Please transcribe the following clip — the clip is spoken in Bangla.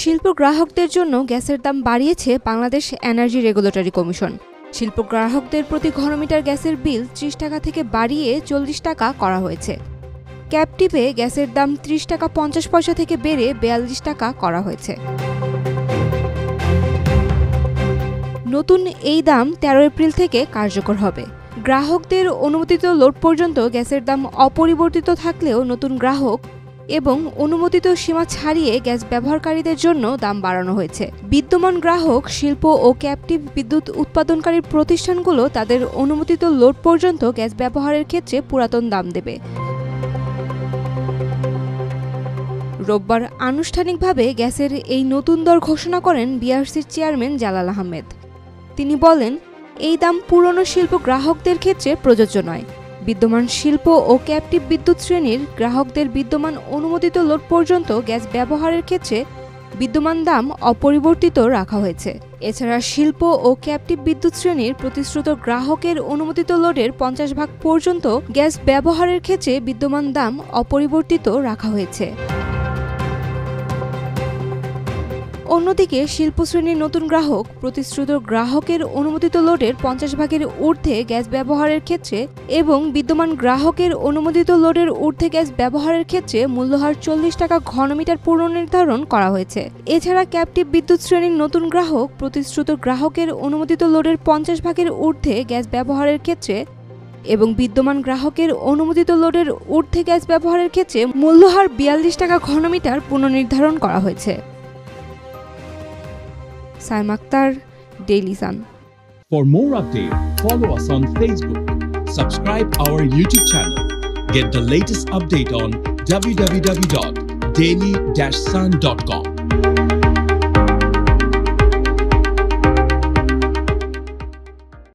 শিল্প গ্রাহকদের জন্য গ্যাসের দাম বাড়িয়েছে বাংলাদেশ এনার্জি রেগুলেটরি কমিশন। শিল্প গ্রাহকদের প্রতি ঘনমিটার গ্যাসের বিল ৩০ টাকা থেকে বাড়িয়ে ৪০ টাকা করা হয়েছে। ক্যাপটিভে গ্যাসের দাম ৩০ টাকা ৫০ পয়সা থেকে বেড়ে ৪২ টাকা করা হয়েছে। নতুন এই দাম ১৩ এপ্রিল থেকে কার্যকর হবে। গ্রাহকদের অনুমোদিত লোড পর্যন্ত গ্যাসের দাম অপরিবর্তিত থাকলেও নতুন গ্রাহক এবং অনুমোদিত সীমা ছাড়িয়ে গ্যাস ব্যবহারকারীদের জন্য দাম বাড়ানো হয়েছে। বিদ্যমান গ্রাহক, শিল্প ও ক্যাপটিভ বিদ্যুৎ উৎপাদনকারী প্রতিষ্ঠানগুলো তাদের অনুমোদিত লোড পর্যন্ত গ্যাস ব্যবহারের ক্ষেত্রে পুরাতন দাম দেবে। রোববার আনুষ্ঠানিকভাবে গ্যাসের এই নতুন দর ঘোষণা করেন বিআরসির চেয়ারম্যান জালাল আহমেদ। তিনি বলেন, এই দাম পুরনো শিল্প গ্রাহকদের ক্ষেত্রে প্রযোজ্য নয়। বিদ্যমান শিল্প ও ক্যাপটিভ বিদ্যুৎ শ্রেণীর গ্রাহকদের বিদ্যমান অনুমোদিত লোড পর্যন্ত গ্যাস ব্যবহারের ক্ষেত্রে বিদ্যমান দাম অপরিবর্তিত রাখা হয়েছে। এছাড়া শিল্প ও ক্যাপটিভ বিদ্যুৎ শ্রেণীর প্রতিশ্রুত গ্রাহকের অনুমোদিত লোডের ৫০% পর্যন্ত গ্যাস ব্যবহারের ক্ষেত্রে বিদ্যমান দাম অপরিবর্তিত রাখা হয়েছে। অন্যদিকে শিল্প শ্রেণীর নতুন গ্রাহক প্রতিশ্রুত গ্রাহকের অনুমোদিত লোডের ৫০%-এর ঊর্ধ্বে গ্যাস ব্যবহারের ক্ষেত্রে এবং বিদ্যমান গ্রাহকের অনুমোদিত লোডের ঊর্ধ্বে গ্যাস ব্যবহারের ক্ষেত্রে মূল্যহার ৪০ টাকা ঘনমিটার পুনর্নির্ধারণ করা হয়েছে। এছাড়া ক্যাপটিভ বিদ্যুৎ শ্রেণীর নতুন গ্রাহক প্রতিশ্রুত গ্রাহকের অনুমোদিত লোডের ৫০%-এর ঊর্ধ্বে গ্যাস ব্যবহারের ক্ষেত্রে এবং বিদ্যমান গ্রাহকের অনুমোদিত লোডের ঊর্ধ্বে গ্যাস ব্যবহারের ক্ষেত্রে মূল্যহার ৪২ টাকা ঘনমিটার পুনর্নির্ধারণ করা হয়েছে। Saima Akter, Daily Sun. For more updates, follow us on Facebook, subscribe our YouTube channel, get the latest update on www.daily-sun.com.